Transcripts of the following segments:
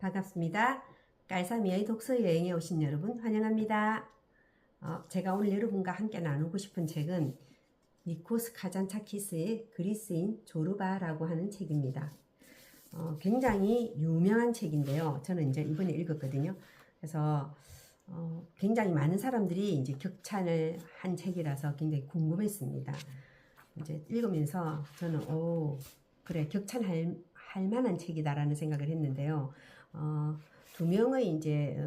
반갑습니다. 깔사미의 독서 여행에 오신 여러분 환영합니다. 제가 오늘 여러분과 함께 나누고 싶은 책은 니코스 카잔차키스의 그리스인 조르바라고 하는 책입니다. 굉장히 유명한 책인데요. 저는 이제 이번에 읽었거든요. 그래서 굉장히 많은 사람들이 이제 격찬을 한 책이라서 굉장히 궁금했습니다. 이제 읽으면서 저는 그래 격찬할 만한 책이다라는 생각을 했는데요. 두 명의 이제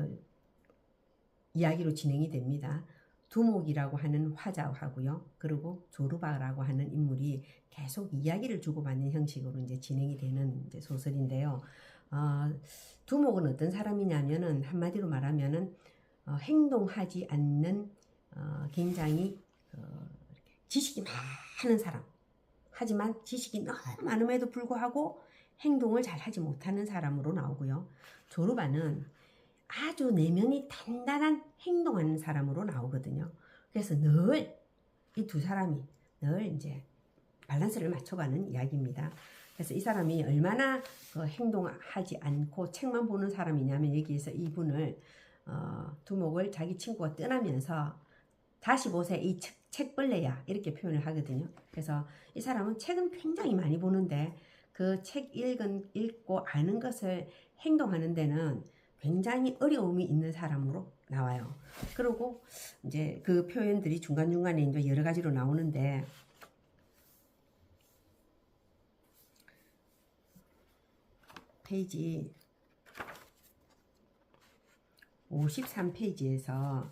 이야기로 진행이 됩니다. 두목이라고 하는 화자하고요. 그리고 조르바라고 하는 인물이 계속 이야기를 주고받는 형식으로 이제 진행이 되는 이제 소설인데요. 두목은 어떤 사람이냐면은 한마디로 말하면은 행동하지 않는 굉장히 지식이 많은 사람. 하지만 지식이 너무 많음에도 불구하고 행동을 잘 하지 못하는 사람으로 나오고요. 조르바는 아주 내면이 단단한 행동하는 사람으로 나오거든요. 그래서 늘 이 두 사람이 늘 이제 밸런스를 맞춰가는 이야기입니다. 그래서 이 사람이 얼마나 행동하지 않고 책만 보는 사람이냐면 여기에서 이분을 두목을 자기 친구가 떠나면서 다시 보세 이 책벌레야 이렇게 표현을 하거든요. 그래서 이 사람은 책은 굉장히 많이 보는데 그 책 읽고 아는 것을 행동하는 데는 굉장히 어려움이 있는 사람으로 나와요. 그리고 이제 그 표현들이 중간중간에 이제 여러 가지로 나오는데 페이지 53페이지에서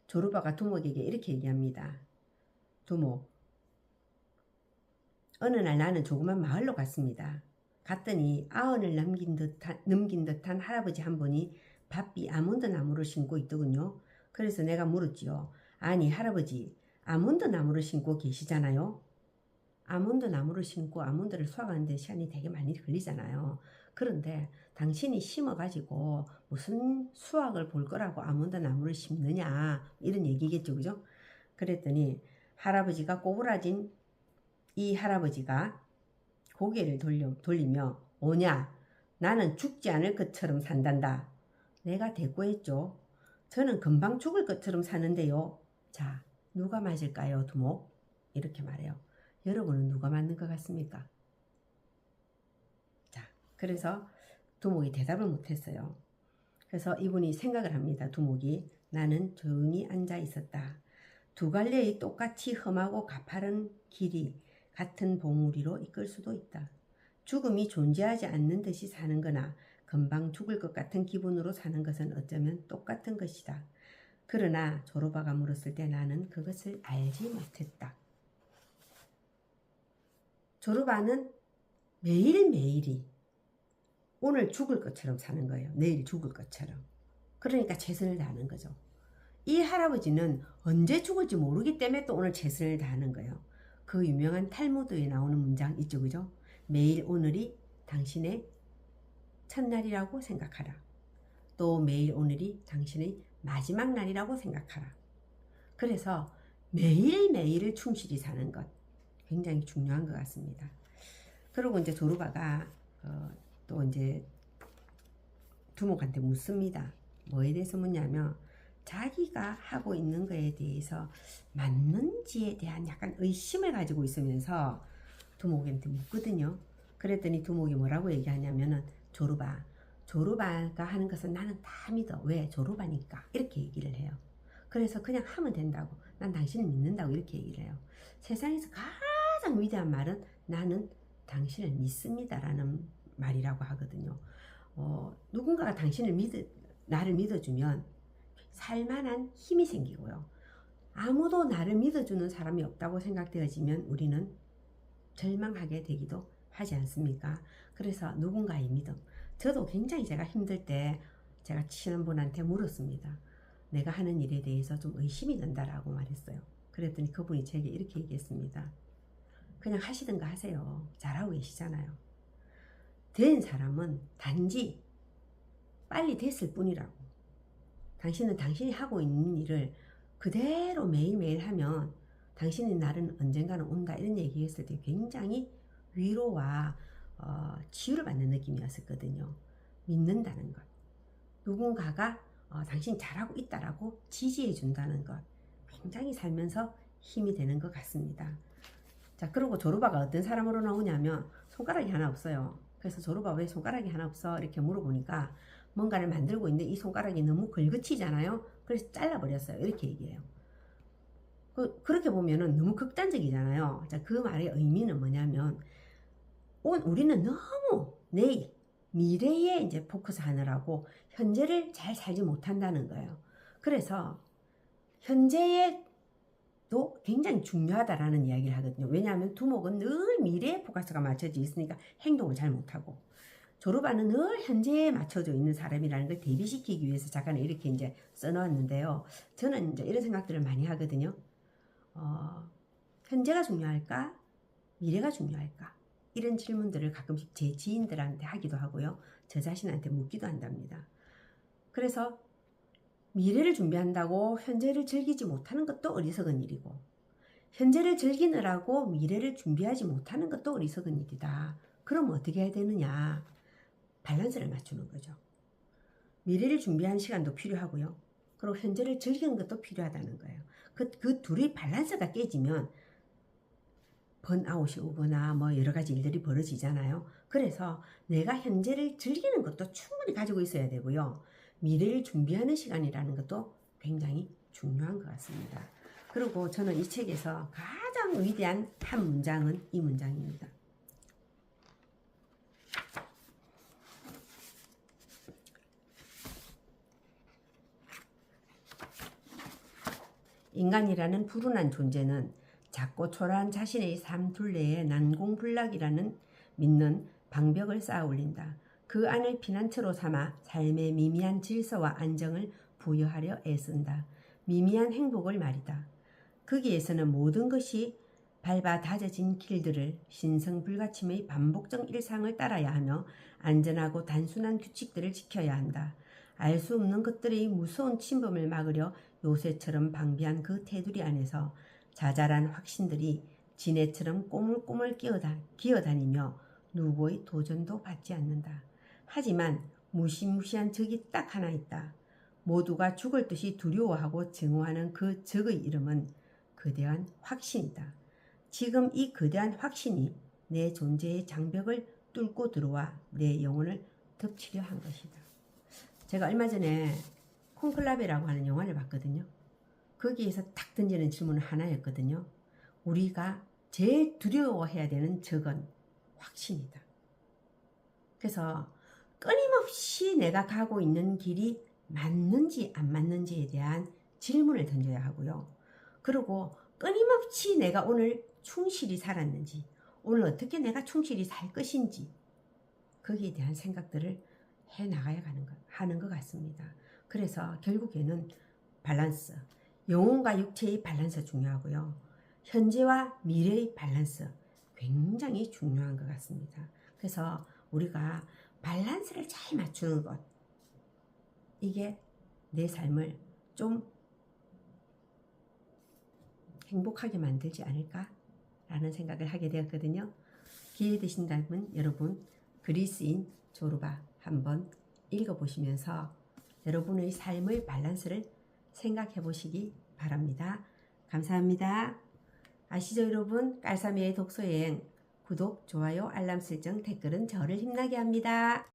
조르바가 두목에게 이렇게 얘기합니다. 두목, 어느 날 나는 조그만 마을로 갔습니다. 갔더니 아흔을 넘긴 듯한 할아버지 한 분이 바삐 아몬드 나무를 심고 있더군요. 그래서 내가 물었지요. 아니 할아버지, 아몬드 나무를 심고 계시잖아요. 아몬드 나무를 심고 아몬드를 수확하는데 시간이 되게 많이 걸리잖아요. 그런데 당신이 심어가지고 무슨 수확을 볼 거라고 아몬드 나무를 심느냐 이런 얘기겠죠, 그죠? 그랬더니 할아버지가 꼬부라진 이 할아버지가 고개를 돌리며 오냐 나는 죽지 않을 것처럼 산단다. 내가 대꾸했죠. 저는 금방 죽을 것처럼 사는데요. 자, 누가 맞을까요, 두목? 이렇게 말해요. 여러분은 누가 맞는 것 같습니까? 자, 그래서 두목이 대답을 못했어요. 그래서 이분이 생각을 합니다. 두목이 나는 조용히 앉아 있었다. 두 갈래의 똑같이 험하고 가파른 길이 같은 봉우리로 이끌 수도 있다. 죽음이 존재하지 않는 듯이 사는 거나 금방 죽을 것 같은 기분으로 사는 것은 어쩌면 똑같은 것이다. 그러나 조르바가 물었을 때 나는 그것을 알지 못했다. 조르바는 매일매일이 오늘 죽을 것처럼 사는 거예요. 내일 죽을 것처럼. 그러니까 최선을 다하는 거죠. 이 할아버지는 언제 죽을지 모르기 때문에 또 오늘 최선을 다하는 거예요. 그 유명한 탈무드에 나오는 문장 있죠, 그죠? 매일 오늘이 당신의 첫날이라고 생각하라. 또 매일 오늘이 당신의 마지막 날이라고 생각하라. 그래서 매일매일을 충실히 사는 것 굉장히 중요한 것 같습니다. 그리고 이제 조르바가 또 이제 두목한테 묻습니다. 뭐에 대해서 묻냐면 자기가 하고 있는 거에 대해서 맞는지에 대한 약간 의심을 가지고 있으면서 두목한테 묻거든요. 그랬더니 두목이 뭐라고 얘기하냐면은 조르바가 하는 것은 나는 다 믿어. 왜? 조르바니까. 이렇게 얘기를 해요. 그래서 그냥 하면 된다고. 난 당신을 믿는다고 이렇게 얘기를 해요. 세상에서 가장 위대한 말은 나는 당신을 믿습니다 라는 말이라고 하거든요. 누군가가 나를 믿어주면 살만한 힘이 생기고요. 아무도 나를 믿어주는 사람이 없다고 생각되어지면 우리는 절망하게 되기도 하지 않습니까? 그래서 누군가의 믿음. 저도 굉장히 제가 힘들 때 제가 친한 분한테 물었습니다. 내가 하는 일에 대해서 좀 의심이 든다라고 말했어요. 그랬더니 그분이 제게 이렇게 얘기했습니다. 그냥 하시든가 하세요. 잘하고 계시잖아요. 된 사람은 단지 빨리 됐을 뿐이라고. 당신은 당신이 하고 있는 일을 그대로 매일매일 하면 당신의 날은 언젠가는 온다 이런 얘기했을 때 굉장히 위로와 치유를 받는 느낌이었었거든요. 믿는다는 것. 누군가가 당신 잘하고 있다라고 지지해 준다는 것. 굉장히 살면서 힘이 되는 것 같습니다. 자, 그리고 조르바가 어떤 사람으로 나오냐면 손가락이 하나 없어요. 그래서 조르바 왜 손가락이 하나 없어? 이렇게 물어보니까 뭔가를 만들고 있는데 이 손가락이 너무 걸긋이잖아요. 그래서 잘라버렸어요. 이렇게 얘기해요. 그렇게 보면은 너무 극단적이잖아요. 자, 그 말의 의미는 뭐냐면 우리는 너무 내일, 미래에 이제 포커스 하느라고 현재를 잘 살지 못한다는 거예요. 그래서 현재에도 굉장히 중요하다라는 이야기를 하거든요. 왜냐하면 두목은 늘 미래에 포커스가 맞춰져 있으니까 행동을 잘 못하고, 조르바는 늘 현재에 맞춰져 있는 사람이라는 걸 대비시키기 위해서 작가는 이렇게 이제 써놓았는데요. 저는 이제 이런 생각들을 많이 하거든요. 현재가 중요할까? 미래가 중요할까? 이런 질문들을 가끔씩 제 지인들한테 하기도 하고요. 저 자신한테 묻기도 한답니다. 그래서 미래를 준비한다고 현재를 즐기지 못하는 것도 어리석은 일이고, 현재를 즐기느라고 미래를 준비하지 못하는 것도 어리석은 일이다. 그럼 어떻게 해야 되느냐? 밸런스를 맞추는 거죠. 미래를 준비하는 시간도 필요하고요. 그리고 현재를 즐기는 것도 필요하다는 거예요. 그 둘의 밸런스가 깨지면 번아웃이 오거나 뭐 여러 가지 일들이 벌어지잖아요. 그래서 내가 현재를 즐기는 것도 충분히 가지고 있어야 되고요. 미래를 준비하는 시간이라는 것도 굉장히 중요한 것 같습니다. 그리고 저는 이 책에서 가장 위대한 한 문장은 이 문장입니다. 인간이라는 푸른한 존재는 작고 초라한 자신의 삶 둘레에 난공불락이라는 믿는 방벽을 쌓아 올린다. 그 안을 피난처로 삼아 삶의 미미한 질서와 안정을 부여하려 애쓴다. 미미한 행복을 말이다. 거기에서는 모든 것이 밟아 다져진 길들을 신성불가침의 반복적 일상을 따라야 하며 안전하고 단순한 규칙들을 지켜야 한다. 알 수 없는 것들의 무서운 침범을 막으려 요새처럼 방비한 그 테두리 안에서 자잘한 확신들이 지네처럼 꼬물꼬물 기어다니며 누구의 도전도 받지 않는다. 하지만 무시무시한 적이 딱 하나 있다. 모두가 죽을 듯이 두려워하고 증오하는 그 적의 이름은 거대한 확신이다. 지금 이 거대한 확신이 내 존재의 장벽을 뚫고 들어와 내 영혼을 덮치려 한 것이다. 제가 얼마 전에 콘클라베라고 하는 영화를 봤거든요. 거기에서 딱 던지는 질문은 하나였거든요. 우리가 제일 두려워해야 되는 적은 확신이다. 그래서 끊임없이 내가 가고 있는 길이 맞는지 안 맞는지에 대한 질문을 던져야 하고요. 그리고 끊임없이 내가 오늘 충실히 살았는지, 오늘 어떻게 내가 충실히 살 것인지, 거기에 대한 생각들을 해나가야 하는 것 같습니다. 그래서 결국에는 밸런스, 영혼과 육체의 밸런스 중요하고요. 현재와 미래의 밸런스 굉장히 중요한 것 같습니다. 그래서 우리가 밸런스를 잘 맞추는 것, 이게 내 삶을 좀 행복하게 만들지 않을까라는 생각을 하게 되었거든요. 기회 되신다면 여러분 그리스인 조르바 한번 읽어보시면서 여러분의 삶의 밸런스를 생각해 보시기 바랍니다. 감사합니다. 아시죠 여러분? 깔사미의 독서여행 구독, 좋아요, 알람 설정, 댓글은 저를 힘나게 합니다.